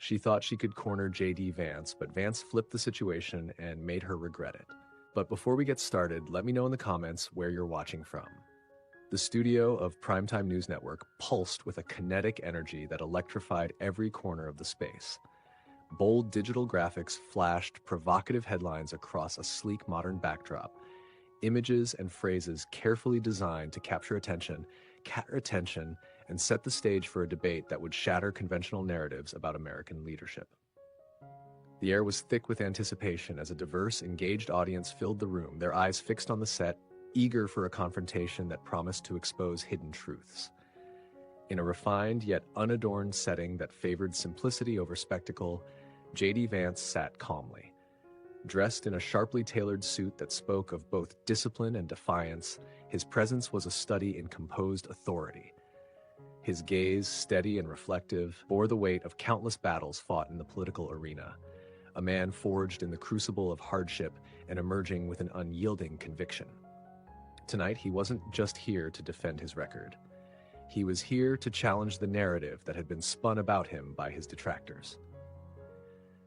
She thought she could corner JD Vance, but Vance flipped the situation and made her regret it. But before we get started, let me know in the comments where you're watching from. The studio of Primetime News Network pulsed with a kinetic energy that electrified every corner of the space. Bold digital graphics flashed provocative headlines across a sleek modern backdrop, images and phrases carefully designed to capture attention, and set the stage for a debate that would shatter conventional narratives about American leadership. The air was thick with anticipation as a diverse, engaged audience filled the room, their eyes fixed on the set, eager for a confrontation that promised to expose hidden truths. In a refined yet unadorned setting that favored simplicity over spectacle, JD Vance sat calmly. Dressed in a sharply tailored suit that spoke of both discipline and defiance, his presence was a study in composed authority. His gaze, steady and reflective, bore the weight of countless battles fought in the political arena, a man forged in the crucible of hardship and emerging with an unyielding conviction. Tonight, he wasn't just here to defend his record. He was here to challenge the narrative that had been spun about him by his detractors.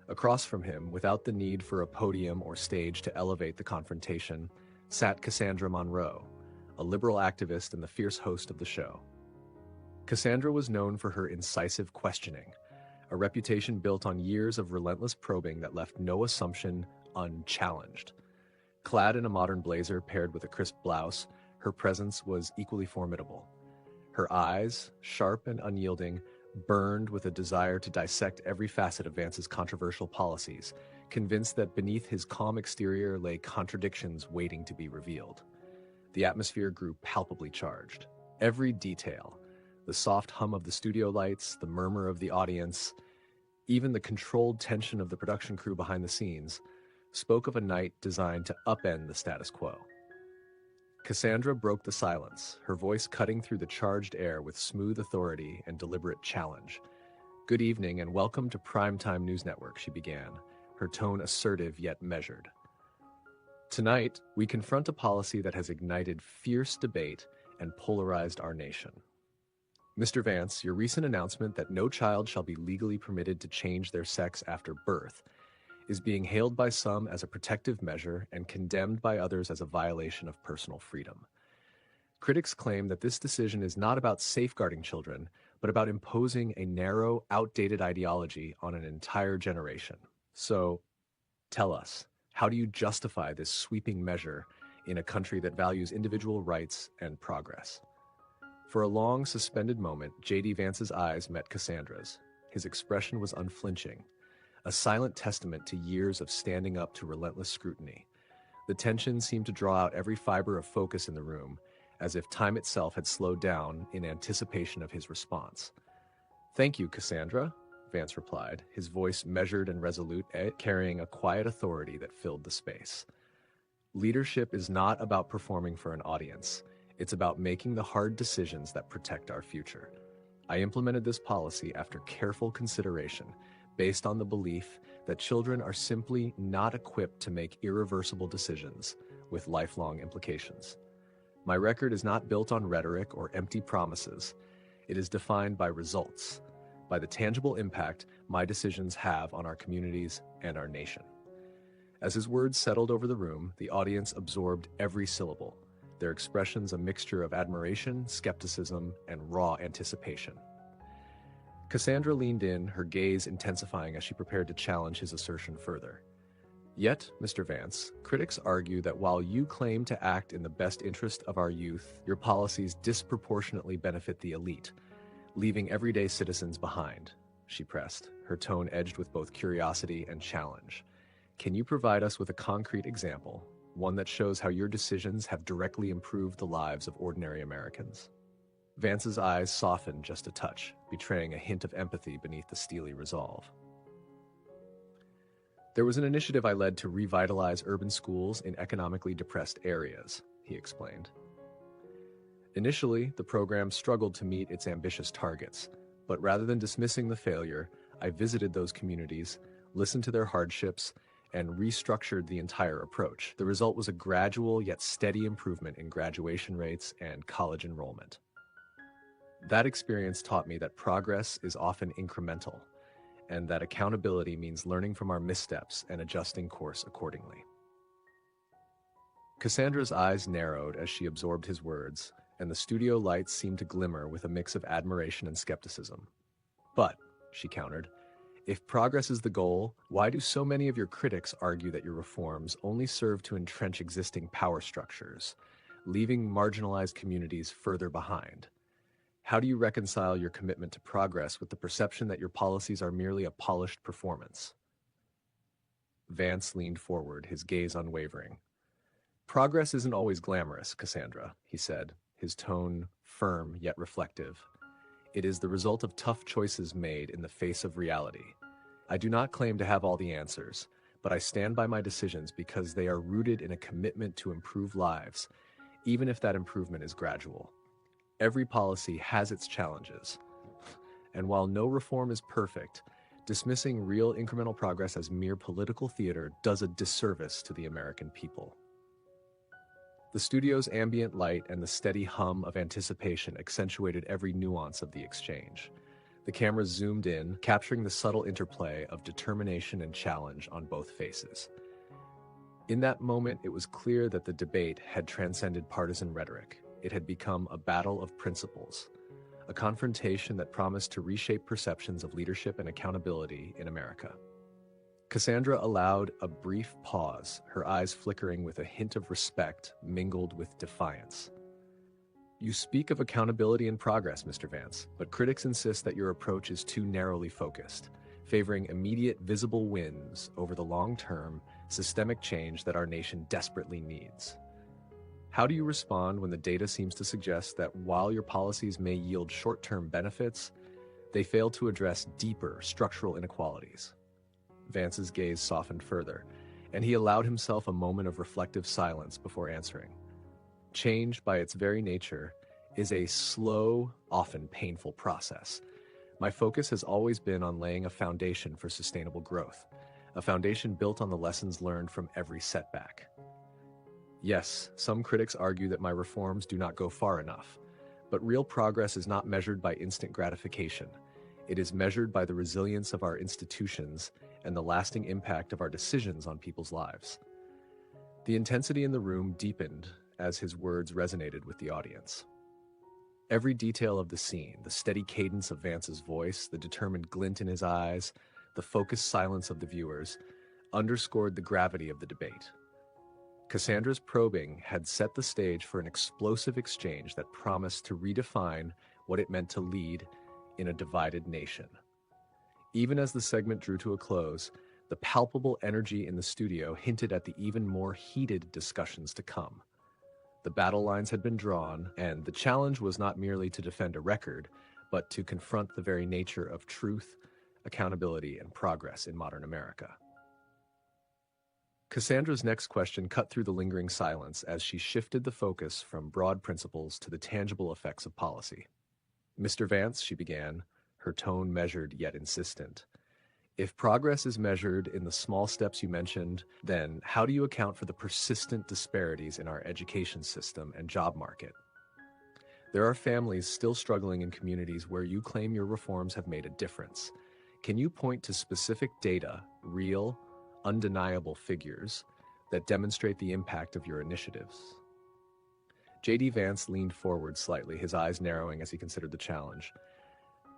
Across from him, without the need for a podium or stage to elevate the confrontation, sat Cassandra Monroe, a liberal activist and the fierce host of the show. Cassandra was known for her incisive questioning, a reputation built on years of relentless probing that left no assumption unchallenged. Clad in a modern blazer paired with a crisp blouse, her presence was equally formidable. Her eyes, sharp and unyielding, burned with a desire to dissect every facet of Vance's controversial policies, convinced that beneath his calm exterior lay contradictions waiting to be revealed. The atmosphere grew palpably charged. Every detail, the soft hum of the studio lights, the murmur of the audience, even the controlled tension of the production crew behind the scenes, spoke of a night designed to upend the status quo. Cassandra broke the silence, her voice cutting through the charged air with smooth authority and deliberate challenge. "Good evening and welcome to Primetime News Network," she began, her tone assertive yet measured. "Tonight, we confront a policy that has ignited fierce debate and polarized our nation. Mr. Vance, your recent announcement that no child shall be legally permitted to change their sex after birth is being hailed by some as a protective measure and condemned by others as a violation of personal freedom. Critics claim that this decision is not about safeguarding children, but about imposing a narrow, outdated ideology on an entire generation. So, tell us, how do you justify this sweeping measure in a country that values individual rights and progress?" For a long, suspended moment, JD Vance's eyes met Cassandra's. His expression was unflinching, a silent testament to years of standing up to relentless scrutiny. The tension seemed to draw out every fiber of focus in the room, as if time itself had slowed down in anticipation of his response. "Thank you, Cassandra," Vance replied, his voice measured and resolute, carrying a quiet authority that filled the space. "Leadership is not about performing for an audience. It's about making the hard decisions that protect our future. I implemented this policy after careful consideration, based on the belief that children are simply not equipped to make irreversible decisions with lifelong implications. My record is not built on rhetoric or empty promises. It is defined by results, by the tangible impact my decisions have on our communities and our nation." As his words settled over the room, the audience absorbed every syllable, their expressions a mixture of admiration, skepticism, and raw anticipation. Cassandra leaned in, her gaze intensifying as she prepared to challenge his assertion further. "Yet, Mr. Vance, critics argue that while you claim to act in the best interest of our youth, your policies disproportionately benefit the elite, leaving everyday citizens behind," she pressed, her tone edged with both curiosity and challenge. "Can you provide us with a concrete example, one that shows how your decisions have directly improved the lives of ordinary Americans?" Vance's eyes softened just a touch, betraying a hint of empathy beneath the steely resolve. "There was an initiative I led to revitalize urban schools in economically depressed areas," he explained. "Initially, the program struggled to meet its ambitious targets, but rather than dismissing the failure, I visited those communities, listened to their hardships, and restructured the entire approach. The result was a gradual yet steady improvement in graduation rates and college enrollment. That experience taught me that progress is often incremental, and that accountability means learning from our missteps and adjusting course accordingly. Cassandra's eyes narrowed as she absorbed his words, and the studio lights seemed to glimmer with a mix of admiration and skepticism. But, she countered, if progress is the goal, why do so many of your critics argue that your reforms only serve to entrench existing power structures, leaving marginalized communities further behind? How do you reconcile your commitment to progress with the perception that your policies are merely a polished performance? Vance leaned forward, his gaze unwavering. Progress isn't always glamorous, Cassandra, he said, his tone firm yet reflective. It is the result of tough choices made in the face of reality. I do not claim to have all the answers, but I stand by my decisions because they are rooted in a commitment to improve lives, even if that improvement is gradual. Every policy has its challenges, and while no reform is perfect, dismissing real incremental progress as mere political theater does a disservice to the American people. The studio's ambient light and the steady hum of anticipation accentuated every nuance of the exchange. The camera zoomed in, capturing the subtle interplay of determination and challenge on both faces. In that moment, it was clear that the debate had transcended partisan rhetoric. It had become a battle of principles, a confrontation that promised to reshape perceptions of leadership and accountability in America. Cassandra allowed a brief pause, her eyes flickering with a hint of respect mingled with defiance. You speak of accountability and progress, Mr. Vance, but critics insist that your approach is too narrowly focused, favoring immediate visible wins over the long-term, systemic change that our nation desperately needs. How do you respond when the data seems to suggest that while your policies may yield short-term benefits, they fail to address deeper structural inequalities? Vance's gaze softened further, and he allowed himself a moment of reflective silence before answering. Change, by its very nature, is a slow, often painful process. My focus has always been on laying a foundation for sustainable growth, a foundation built on the lessons learned from every setback. Yes, some critics argue that my reforms do not go far enough, but real progress is not measured by instant gratification. It is measured by the resilience of our institutions and the lasting impact of our decisions on people's lives. The intensity in the room deepened as his words resonated with the audience. Every detail of the scene, the steady cadence of Vance's voice, the determined glint in his eyes, the focused silence of the viewers, underscored the gravity of the debate. Cassandra's probing had set the stage for an explosive exchange that promised to redefine what it meant to lead in a divided nation. Even as the segment drew to a close, the palpable energy in the studio hinted at the even more heated discussions to come. The battle lines had been drawn, and the challenge was not merely to defend a record, but to confront the very nature of truth, accountability, and progress in modern America. Cassandra's next question cut through the lingering silence as she shifted the focus from broad principles to the tangible effects of policy. Mr. Vance, she began, her tone measured yet insistent. If progress is measured in the small steps you mentioned, then how do you account for the persistent disparities in our education system and job market? There are families still struggling in communities where you claim your reforms have made a difference. Can you point to specific data, real, undeniable figures, that demonstrate the impact of your initiatives? J.D. Vance leaned forward slightly, his eyes narrowing as he considered the challenge.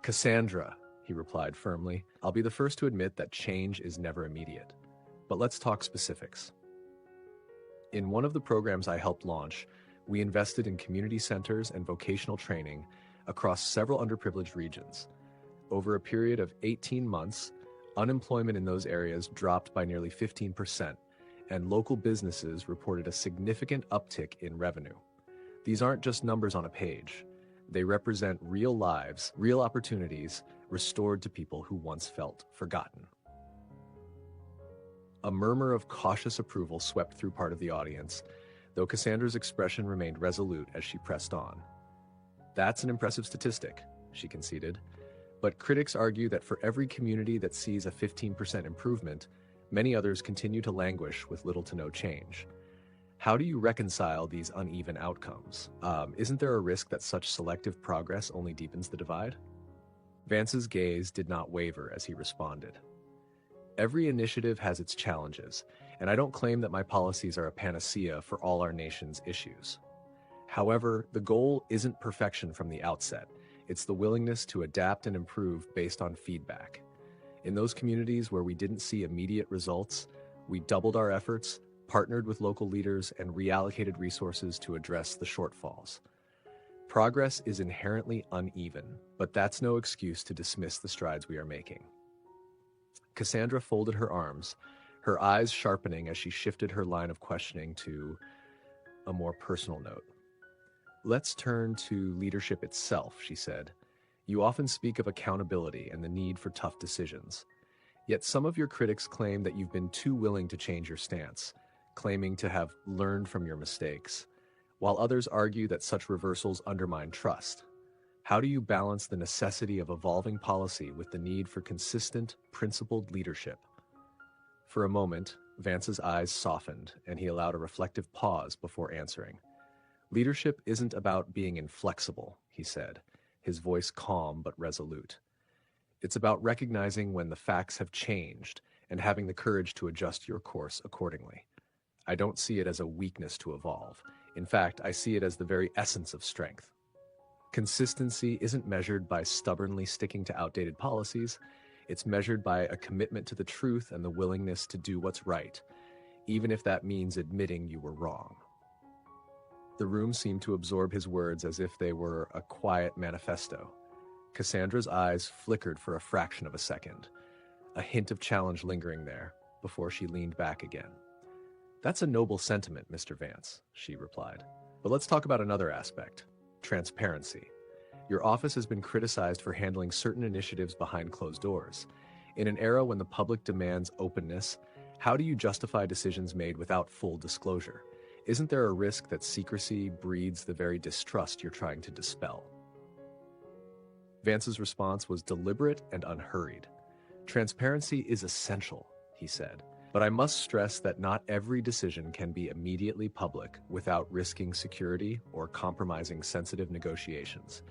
Cassandra, he replied firmly, I'll be the first to admit that change is never immediate. But let's talk specifics. In one of the programs I helped launch, we invested in community centers and vocational training across several underprivileged regions. Over a period of 18 months, unemployment in those areas dropped by nearly 15%, and local businesses reported a significant uptick in revenue. These aren't just numbers on a page. They represent real lives, real opportunities restored to people who once felt forgotten. A murmur of cautious approval swept through part of the audience, though Cassandra's expression remained resolute as she pressed on. That's an impressive statistic, she conceded. But critics argue that for every community that sees a 15% improvement, many others continue to languish with little to no change. How do you reconcile these uneven outcomes? Isn't there a risk that such selective progress only deepens the divide? Vance's gaze did not waver as he responded. Every initiative has its challenges, and I don't claim that my policies are a panacea for all our nation's issues. However, the goal isn't perfection from the outset. It's the willingness to adapt and improve based on feedback. In those communities where we didn't see immediate results, we doubled our efforts, partnered with local leaders, and reallocated resources to address the shortfalls. Progress is inherently uneven, but that's no excuse to dismiss the strides we are making. Cassandra folded her arms, her eyes sharpening as she shifted her line of questioning to a more personal note. Let's turn to leadership itself, she said. You often speak of accountability and the need for tough decisions. Yet some of your critics claim that you've been too willing to change your stance, claiming to have learned from your mistakes, while others argue that such reversals undermine trust. How do you balance the necessity of evolving policy with the need for consistent, principled leadership? For a moment, Vance's eyes softened, and he allowed a reflective pause before answering. Leadership isn't about being inflexible, he said, his voice calm but resolute. It's about recognizing when the facts have changed and having the courage to adjust your course accordingly. I don't see it as a weakness to evolve. In fact, I see it as the very essence of strength. Consistency isn't measured by stubbornly sticking to outdated policies. It's measured by a commitment to the truth and the willingness to do what's right, even if that means admitting you were wrong. The room seemed to absorb his words as if they were a quiet manifesto. Cassandra's eyes flickered for a fraction of a second, a hint of challenge lingering there, before she leaned back again. That's a noble sentiment, Mr. Vance, she replied. But let's talk about another aspect, transparency. Your office has been criticized for handling certain initiatives behind closed doors. In an era when the public demands openness, how do you justify decisions made without full disclosure? Isn't there a risk that secrecy breeds the very distrust you're trying to dispel? Vance's response was deliberate and unhurried. Transparency is essential, he said, but I must stress that not every decision can be immediately public without risking security or compromising sensitive negotiations.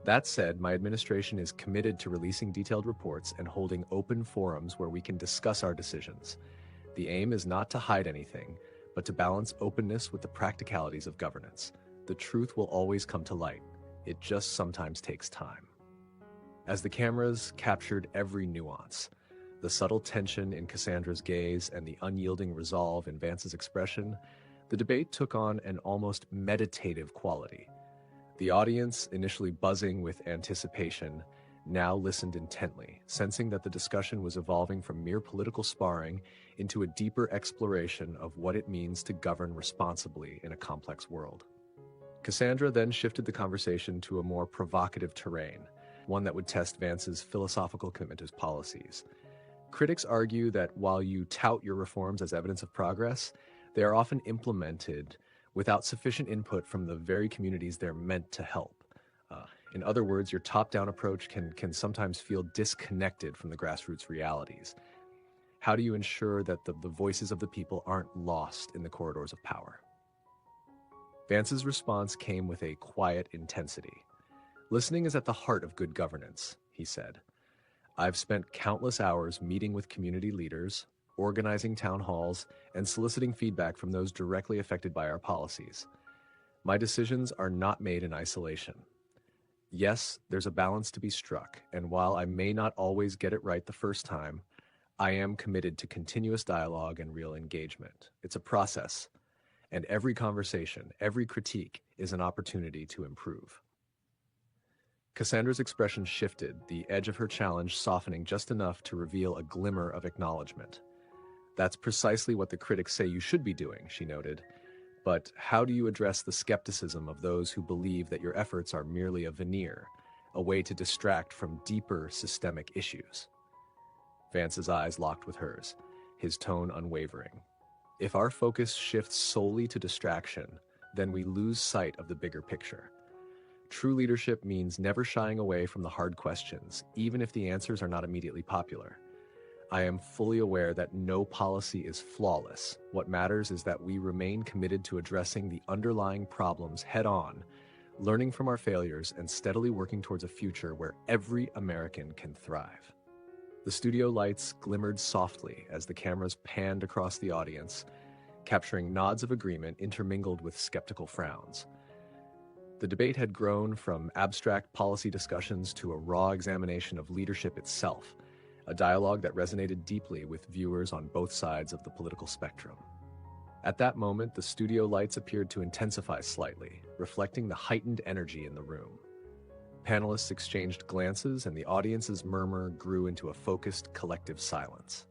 That said, my administration is committed to releasing detailed reports and holding open forums where we can discuss our decisions. The aim is not to hide anything, but to balance openness with the practicalities of governance. The truth will always come to light. It just sometimes takes time. As the cameras captured every nuance, the subtle tension in Cassandra's gaze and the unyielding resolve in Vance's expression, the debate took on an almost meditative quality. The audience, initially buzzing with anticipation, now listened intently, sensing that the discussion was evolving from mere political sparring into a deeper exploration of what it means to govern responsibly in a complex world. Cassandra then shifted the conversation to a more provocative terrain, one that would test Vance's philosophical commitment to his policies. Critics argue that while you tout your reforms as evidence of progress, they are often implemented without sufficient input from the very communities they're meant to help. In other words, your top-down approach can sometimes feel disconnected from the grassroots realities. How do you ensure that the voices of the people aren't lost in the corridors of power? Vance's response came with a quiet intensity. Listening is at the heart of good governance, he said. I've spent countless hours meeting with community leaders, organizing town halls, and soliciting feedback from those directly affected by our policies. My decisions are not made in isolation. Yes, there's a balance to be struck, and while I may not always get it right the first time, I am committed to continuous dialogue and real engagement. It's a process, and every conversation, every critique is an opportunity to improve. Cassandra's expression shifted, the edge of her challenge softening just enough to reveal a glimmer of acknowledgement. That's precisely what the critics say you should be doing, she noted. But how do you address the skepticism of those who believe that your efforts are merely a veneer, a way to distract from deeper systemic issues? Vance's eyes locked with hers, his tone unwavering. If our focus shifts solely to distraction, then we lose sight of the bigger picture. True leadership means never shying away from the hard questions, even if the answers are not immediately popular. I am fully aware that no policy is flawless. What matters is that we remain committed to addressing the underlying problems head-on learning from our failures and steadily working towards a future where every American can thrive. The studio lights glimmered softly as the cameras panned across the audience, capturing nods of agreement intermingled with skeptical frowns. The debate had grown from abstract policy discussions to a raw examination of leadership itself, a dialogue that resonated deeply with viewers on both sides of the political spectrum. At that moment, the studio lights appeared to intensify slightly, reflecting the heightened energy in the room. Panelists exchanged glances, and the audience's murmur grew into a focused, collective silence.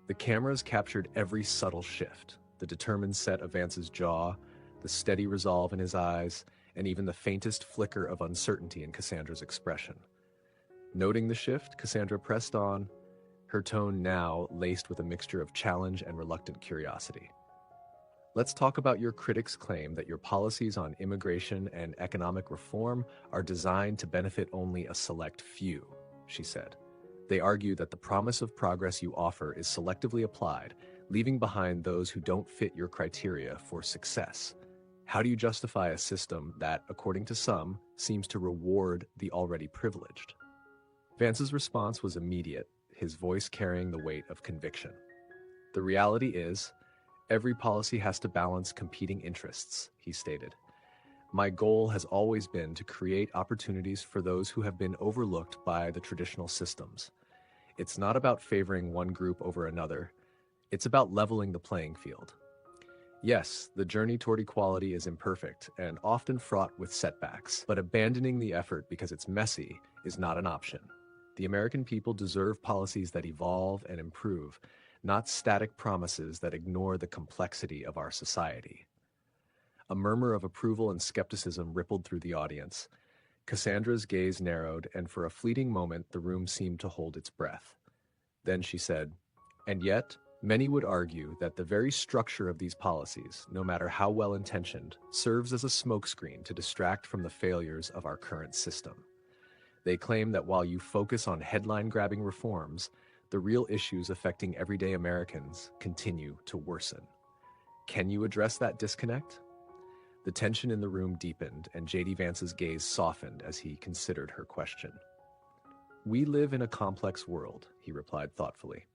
The cameras captured every subtle shift, the determined set of Vance's jaw, the steady resolve in his eyes, and even the faintest flicker of uncertainty in Cassandra's expression. Noting the shift, Cassandra pressed on, her tone now laced with a mixture of challenge and reluctant curiosity. Let's talk about your critics' claim that your policies on immigration and economic reform are designed to benefit only a select few, she said. They argue that the promise of progress you offer is selectively applied, leaving behind those who don't fit your criteria for success. How do you justify a system that, according to some, seems to reward the already privileged? Vance's response was immediate, his voice carrying the weight of conviction. The reality is, every policy has to balance competing interests, he stated. My goal has always been to create opportunities for those who have been overlooked by the traditional systems. It's not about favoring one group over another. It's about leveling the playing field. Yes, the journey toward equality is imperfect and often fraught with setbacks, but abandoning the effort because it's messy is not an option. The American people deserve policies that evolve and improve, not static promises that ignore the complexity of our society. A murmur of approval and skepticism rippled through the audience. Cassandra's gaze narrowed, and for a fleeting moment the room seemed to hold its breath. Then she said, "And yet, many would argue that the very structure of these policies, no matter how well-intentioned, serves as a smokescreen to distract from the failures of our current system. They claim that while you focus on headline-grabbing reforms, the real issues affecting everyday Americans continue to worsen. Can you address that disconnect?" The tension in the room deepened, and J.D. Vance's gaze softened as he considered her question. "We live in a complex world," he replied thoughtfully.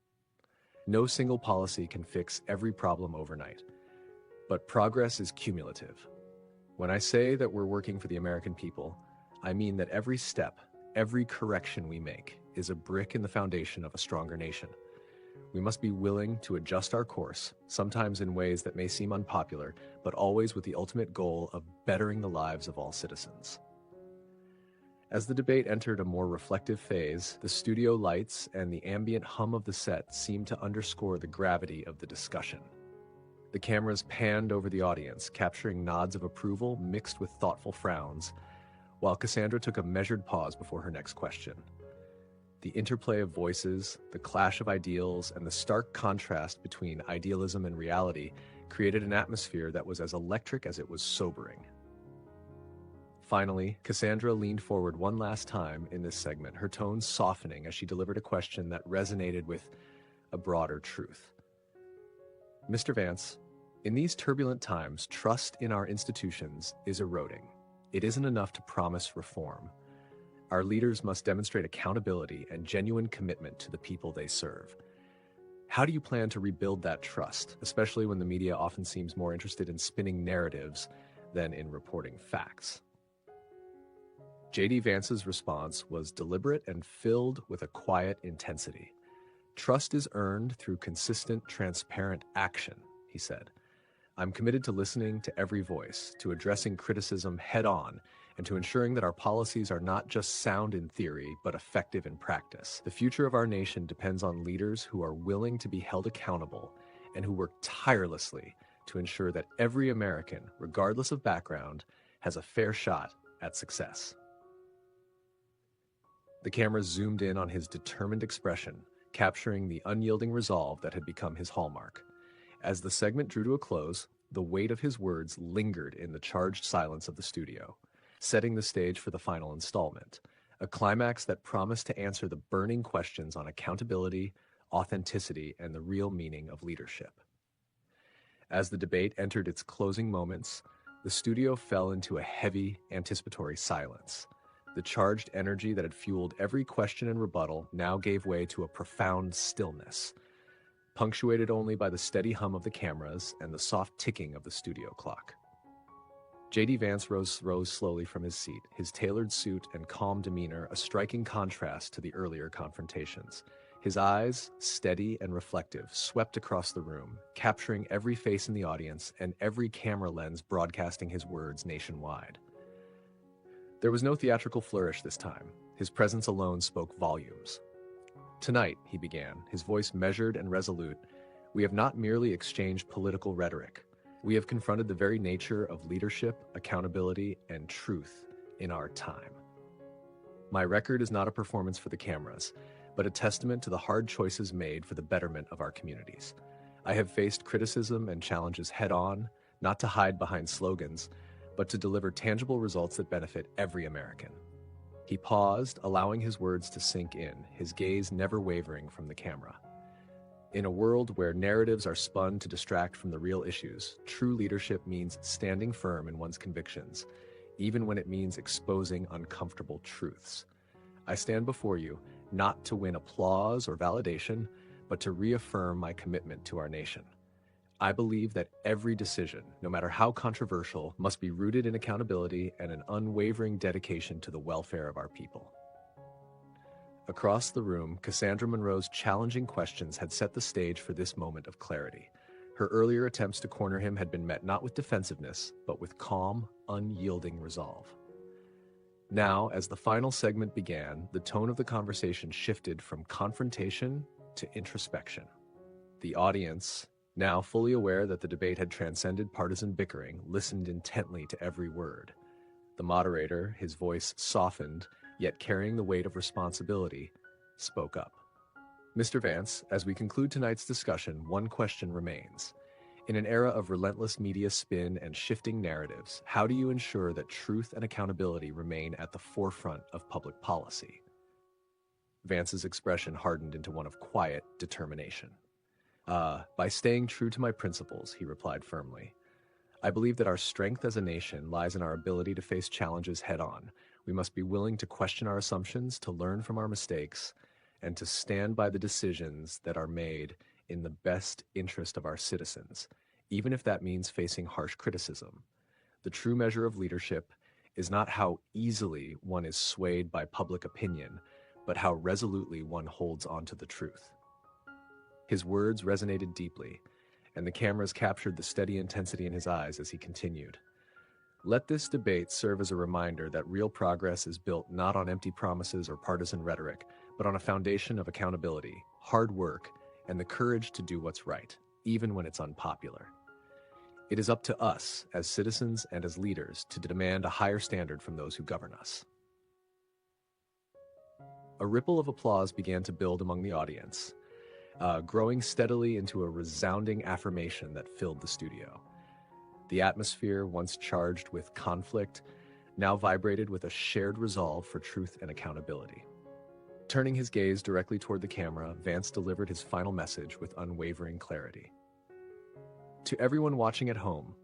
"No single policy can fix every problem overnight, but progress is cumulative. When I say that we're working for the American people, I mean that every step, every correction we make, is a brick in the foundation of a stronger nation. We must be willing to adjust our course, sometimes in ways that may seem unpopular, but always with the ultimate goal of bettering the lives of all citizens." As the debate entered a more reflective phase, the studio lights and the ambient hum of the set seemed to underscore the gravity of the discussion. The cameras panned over the audience, capturing nods of approval mixed with thoughtful frowns, while Cassandra took a measured pause before her next question. The interplay of voices, the clash of ideals, and the stark contrast between idealism and reality created an atmosphere that was as electric as it was sobering. Finally, Cassandra leaned forward one last time in this segment, her tone softening as she delivered a question that resonated with a broader truth. "Mr. Vance, in these turbulent times, trust in our institutions is eroding. It isn't enough to promise reform. Our leaders must demonstrate accountability and genuine commitment to the people they serve. How do you plan to rebuild that trust, especially when the media often seems more interested in spinning narratives than in reporting facts?" J.D. Vance's response was deliberate and filled with a quiet intensity. "Trust is earned through consistent, transparent action," he said. "I'm committed to listening to every voice, to addressing criticism head-on, and to ensuring that our policies are not just sound in theory, but effective in practice. The future of our nation depends on leaders who are willing to be held accountable and who work tirelessly to ensure that every American, regardless of background, has a fair shot at success." The camera zoomed in on his determined expression, capturing the unyielding resolve that had become his hallmark. As the segment drew to a close, the weight of his words lingered in the charged silence of the studio, setting the stage for the final installment, a climax that promised to answer the burning questions on accountability, authenticity, and the real meaning of leadership. As the debate entered its closing moments, The studio fell into a heavy, anticipatory silence. The charged energy that had fueled every question and rebuttal now gave way to a profound stillness, punctuated only by the steady hum of the cameras and the soft ticking of the studio clock. J.D. Vance rose slowly from his seat, his tailored suit and calm demeanor a striking contrast to the earlier confrontations. His eyes, steady and reflective, swept across the room, capturing every face in the audience and every camera lens broadcasting his words nationwide. There was no theatrical flourish this time. His presence alone spoke volumes. "Tonight," he began, his voice measured and resolute, "we have not merely exchanged political rhetoric. We have confronted the very nature of leadership, accountability, and truth in our time. My record is not a performance for the cameras, but a testament to the hard choices made for the betterment of our communities. I have faced criticism and challenges head-on, not to hide behind slogans, but to deliver tangible results that benefit every American." He paused, allowing his words to sink in, his gaze never wavering from the camera. In a world where narratives are spun to distract from the real issues, true leadership means standing firm in one's convictions, even when it means exposing uncomfortable truths. I stand before you, not to win applause or validation, but to reaffirm my commitment to our nation. I believe that every decision, no matter how controversial, must be rooted in accountability and an unwavering dedication to the welfare of our people. Across the room, Cassandra Monroe's challenging questions had set the stage for this moment of clarity. Her earlier attempts to corner him had been met not with defensiveness, but with calm, unyielding resolve. Now, as the final segment began, the tone of the conversation shifted from confrontation to introspection. The audience, now fully aware that the debate had transcended partisan bickering, listened intently to every word. The moderator, his voice softened, yet carrying the weight of responsibility, spoke up. "Mr. Vance, as we conclude tonight's discussion, one question remains. In an era of relentless media spin and shifting narratives, how do you ensure that truth and accountability remain at the forefront of public policy?" Vance's expression hardened into one of quiet determination. By staying true to my principles," he replied firmly. "I believe that our strength as a nation lies in our ability to face challenges head-on. We must be willing to question our assumptions, to learn from our mistakes, and to stand by the decisions that are made in the best interest of our citizens, even if that means facing harsh criticism. The true measure of leadership is not how easily one is swayed by public opinion, but how resolutely one holds onto the truth." His words resonated deeply, and the cameras captured the steady intensity in his eyes as he continued. "Let this debate serve as a reminder that real progress is built not on empty promises or partisan rhetoric, but on a foundation of accountability, hard work, and the courage to do what's right, even when it's unpopular. It is up to us, as citizens and as leaders, to demand a higher standard from those who govern us." A ripple of applause began to build among the audience, growing steadily into a resounding affirmation that filled the studio. The atmosphere, once charged with conflict, now vibrated with a shared resolve for truth and accountability. Turning his gaze directly toward the camera, Vance delivered his final message with unwavering clarity. "To everyone watching at home,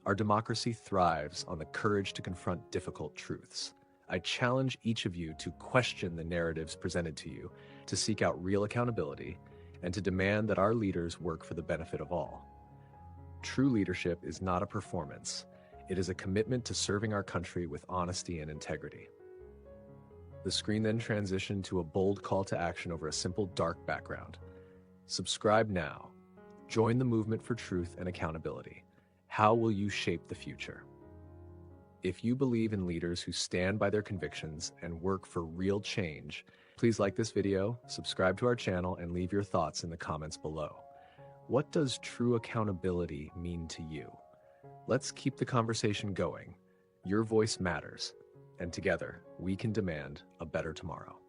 our democracy thrives on the courage to confront difficult truths. I challenge each of you to question the narratives presented to you, to seek out real accountability, and to demand that our leaders work for the benefit of all. True leadership is not a performance. It is a commitment to serving our country with honesty and integrity." The screen then transitioned to a bold call to action over a simple dark background. "Subscribe now. Join the movement for truth and accountability. How will you shape the future?" If you believe in leaders who stand by their convictions and work for real change, please like this video, subscribe to our channel, and leave your thoughts in the comments below. What does true accountability mean to you? Let's keep the conversation going. Your voice matters, and together we can demand a better tomorrow.